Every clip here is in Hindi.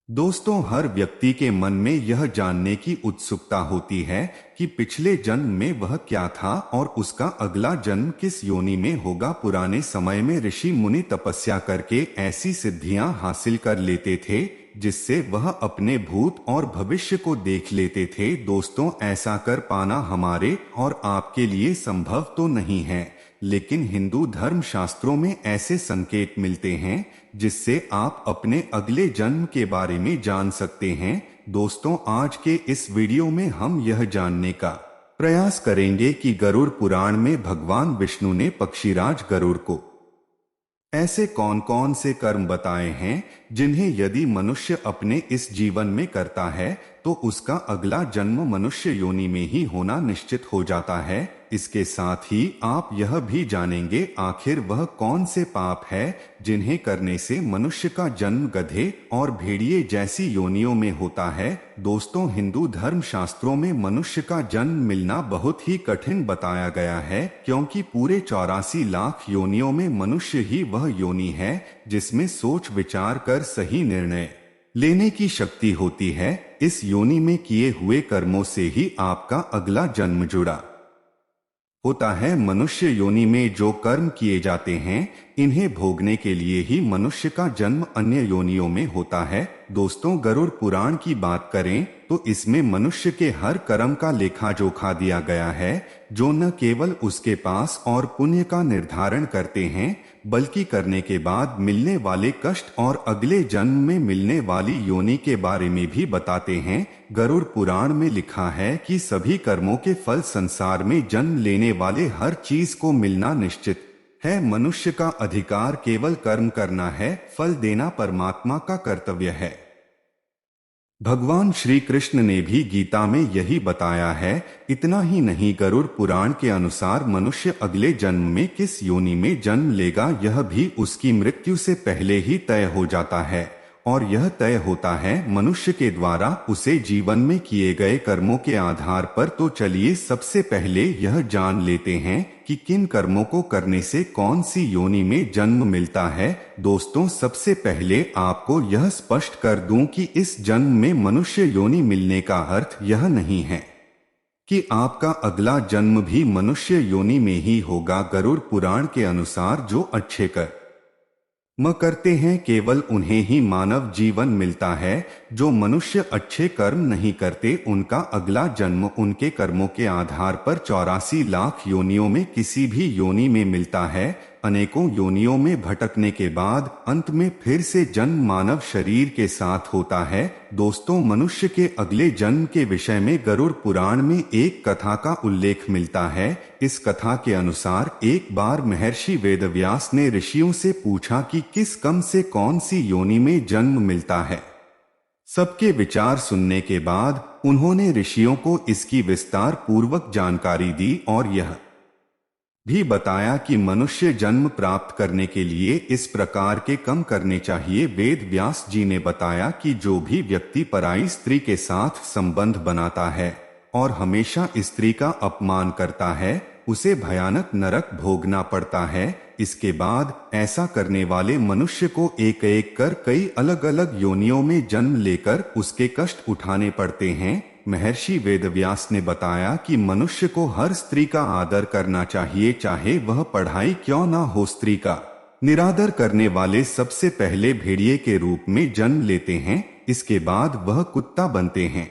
दोस्तों, हर व्यक्ति के मन में यह जानने की उत्सुकता होती है कि पिछले जन्म में वह क्या था और उसका अगला जन्म किस योनि में होगा। पुराने समय में ऋषि मुनि तपस्या करके ऐसी सिद्धियां हासिल कर लेते थे जिससे वह अपने भूत और भविष्य को देख लेते थे। दोस्तों, ऐसा कर पाना हमारे और आपके लिए संभव तो नहीं है, लेकिन हिंदू धर्म शास्त्रों में ऐसे संकेत मिलते हैं जिससे आप अपने अगले जन्म के बारे में जान सकते हैं। दोस्तों, आज के इस वीडियो में हम यह जानने का प्रयास करेंगे कि गरुड़ पुराण में भगवान विष्णु ने पक्षीराज गरुड़ को ऐसे कौन कौन से कर्म बताए हैं जिन्हें यदि मनुष्य अपने इस जीवन में करता है तो उसका अगला जन्म मनुष्य योनि में ही होना निश्चित हो जाता है। इसके साथ ही आप यह भी जानेंगे आखिर वह कौन से पाप है जिन्हें करने से मनुष्य का जन्म गधे और भेड़िए जैसी योनियों में होता है। दोस्तों, हिंदू धर्म शास्त्रों में मनुष्य का जन्म मिलना बहुत ही कठिन बताया गया है, क्योंकि पूरे 84 लाख योनियों में मनुष्य ही वह योनि है जिसमें सोच विचार कर सही निर्णय लेने की शक्ति होती है। इस योनि में किए हुए कर्मों से ही आपका अगला जन्म जुड़ा होता है। मनुष्य योनि में जो कर्म किए जाते हैं इन्हें भोगने के लिए ही मनुष्य का जन्म अन्य योनियों में होता है। दोस्तों, गरुड़ पुराण की बात करें तो इसमें मनुष्य के हर कर्म का लेखा जोखा दिया गया है, जो न केवल उसके पास और पुण्य का निर्धारण करते हैं बल्कि करने के बाद मिलने वाले कष्ट और अगले जन्म में मिलने वाली योनि के बारे में भी बताते हैं। गरुड़ पुराण में लिखा है कि सभी कर्मों के फल संसार में जन्म लेने वाले हर चीज को मिलना निश्चित है। मनुष्य का अधिकार केवल कर्म करना है, फल देना परमात्मा का कर्तव्य है। भगवान श्री कृष्ण ने भी गीता में यही बताया है। इतना ही नहीं, गरुड़ पुराण के अनुसार मनुष्य अगले जन्म में किस योनि में जन्म लेगा यह भी उसकी मृत्यु से पहले ही तय हो जाता है, और यह तय होता है मनुष्य के द्वारा उसे जीवन में किए गए कर्मों के आधार पर। तो चलिए सबसे पहले यह जान लेते हैं कि किन कर्मों को करने से कौन सी योनि में जन्म मिलता है। दोस्तों, सबसे पहले आपको यह स्पष्ट कर दूं कि इस जन्म में मनुष्य योनि मिलने का अर्थ यह नहीं है कि आपका अगला जन्म भी मनुष्य योनि में ही होगा। गरुड़ पुराण के अनुसार जो अच्छे कर्म करते हैं केवल उन्हें ही मानव जीवन मिलता है। जो मनुष्य अच्छे कर्म नहीं करते उनका अगला जन्म उनके कर्मों के आधार पर 84 लाख योनियों में किसी भी योनि में मिलता है। अनेकों योनियों में भटकने के बाद अंत में फिर से जन्म मानव शरीर के साथ होता है। दोस्तों, मनुष्य के अगले जन्म के विषय में गरुड़ पुराण में एक कथा का उल्लेख मिलता है। इस कथा के अनुसार एक बार महर्षि वेदव्यास ने ऋषियों से पूछा कि किस कर्म से कौन सी योनि में जन्म मिलता है। सबके विचार सुनने के बाद उन्होंने ऋषियों को इसकी विस्तार पूर्वक जानकारी दी और यह भी बताया कि मनुष्य जन्म प्राप्त करने के लिए इस प्रकार के कर्म करने चाहिए। वेद व्यास जी ने बताया कि जो भी व्यक्ति पराई स्त्री के साथ संबंध बनाता है और हमेशा स्त्री का अपमान करता है उसे भयानक नरक भोगना पड़ता है। इसके बाद ऐसा करने वाले मनुष्य को एक एक कर कई अलग अलग योनियों में जन्म लेकर उसके कष्ट उठाने पड़ते हैं। महर्षि वेदव्यास ने बताया कि मनुष्य को हर स्त्री का आदर करना चाहिए, चाहे वह पढ़ाई क्यों ना हो। स्त्री का निरादर करने वाले सबसे पहले भेड़िए के रूप में जन्म लेते हैं, इसके बाद वह कुत्ता बनते हैं,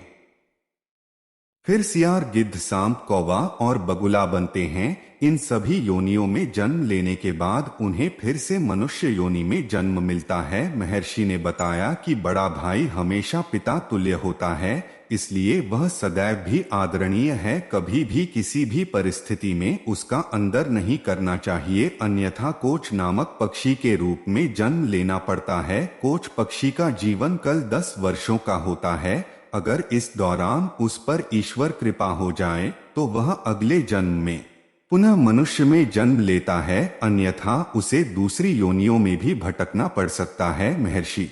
फिर सियार, गिद्ध, सांप, कौवा और बगुला बनते हैं। इन सभी योनियों में जन्म लेने के बाद उन्हें फिर से मनुष्य योनि में जन्म मिलता है। महर्षि ने बताया कि बड़ा भाई हमेशा पिता तुल्य होता है, इसलिए वह सदैव भी आदरणीय है। कभी भी किसी भी परिस्थिति में उसका अंदर नहीं करना चाहिए, अन्यथा कोच नामक पक्षी के रूप में जन्म लेना पड़ता है। कोच पक्षी का जीवन काल 10 वर्षों का होता है। अगर इस दौरान उस पर ईश्वर कृपा हो जाए तो वह अगले जन्म में पुनः मनुष्य में जन्म लेता है, अन्यथा उसे दूसरी योनियों में भी भटकना पड़ सकता है। महर्षि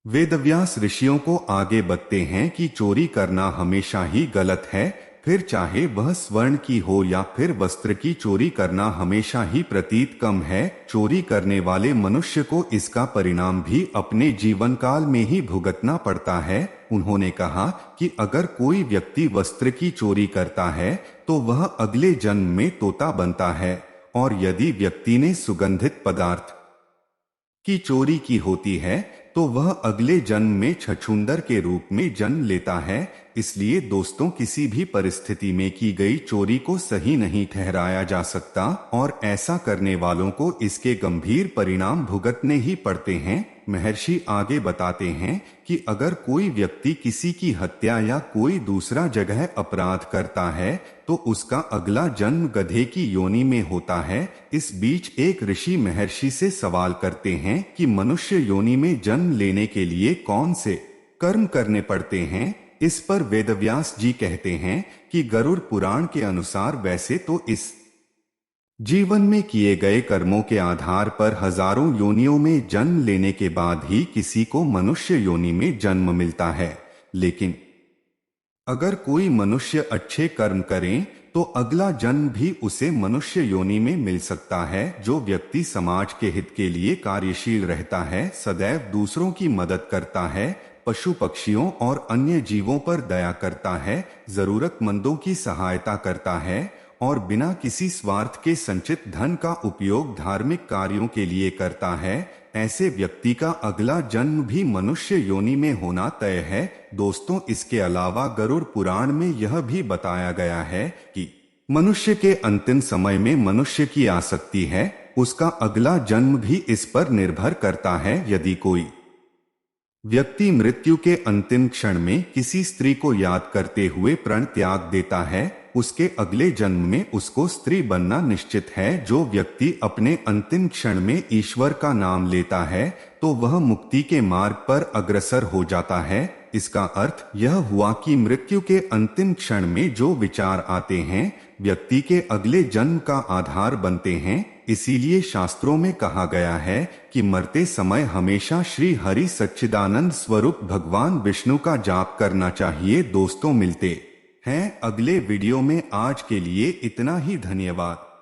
वेदव्यास ऋषियों को आगे बताते हैं कि चोरी करना हमेशा ही गलत है, फिर चाहे वह स्वर्ण की हो या फिर वस्त्र की, चोरी करना हमेशा ही प्रतीत कम है। चोरी करने वाले मनुष्य को इसका परिणाम भी अपने जीवन काल में ही भुगतना पड़ता है। उन्होंने कहा कि अगर कोई व्यक्ति वस्त्र की चोरी करता है तो वह अगले जन्म में तोता बनता है, और यदि व्यक्ति ने सुगंधित पदार्थ की चोरी की होती है तो वह अगले जन्म में छछूंदर के रूप में जन्म लेता है। इसलिए दोस्तों, किसी भी परिस्थिति में की गई चोरी को सही नहीं ठहराया जा सकता, और ऐसा करने वालों को इसके गंभीर परिणाम भुगतने ही पड़ते हैं। महर्षि आगे बताते हैं कि अगर कोई व्यक्ति किसी की हत्या या कोई दूसरा जगह अपराध करता है तो उसका अगला जन्म गधे की योनि में होता है। इस बीच एक ऋषि महर्षि से सवाल करते हैं कि मनुष्य योनि में जन्म लेने के लिए कौन से कर्म करने पड़ते हैं। इस पर वेदव्यास जी कहते हैं कि गरुड़ पुराण के अनुसार वैसे तो इस जीवन में किए गए कर्मों के आधार पर हजारों योनियों में जन्म लेने के बाद ही किसी को मनुष्य योनि में जन्म मिलता है, लेकिन अगर कोई मनुष्य अच्छे कर्म करें तो अगला जन्म भी उसे मनुष्य योनि में मिल सकता है। जो व्यक्ति समाज के हित के लिए कार्यशील रहता है, सदैव दूसरों की मदद करता है, पशु पक्षियों और अन्य जीवों पर दया करता है, जरूरतमंदों की सहायता करता है और बिना किसी स्वार्थ के संचित धन का उपयोग धार्मिक कार्यों के लिए करता है, ऐसे व्यक्ति का अगला जन्म भी मनुष्य योनि में होना तय है। दोस्तों, इसके अलावा गरुड़ पुराण में यह भी बताया गया है कि मनुष्य के अंतिम समय में मनुष्य की आसक्ति है, उसका अगला जन्म भी इस पर निर्भर करता है। यदि कोई व्यक्ति मृत्यु के अंतिम क्षण में किसी स्त्री को याद करते हुए प्राण त्याग देता है, उसके अगले जन्म में उसको स्त्री बनना निश्चित है। जो व्यक्ति अपने अंतिम क्षण में ईश्वर का नाम लेता है तो वह मुक्ति के मार्ग पर अग्रसर हो जाता है। इसका अर्थ यह हुआ कि मृत्यु के अंतिम क्षण में जो विचार आते हैं व्यक्ति के अगले जन्म का आधार बनते हैं। इसीलिए शास्त्रों में कहा गया है कि मरते समय हमेशा श्री हरि सच्चिदानंद स्वरूप भगवान विष्णु का जाप करना चाहिए। दोस्तों, मिलते हैं अगले वीडियो में। आज के लिए इतना ही। धन्यवाद।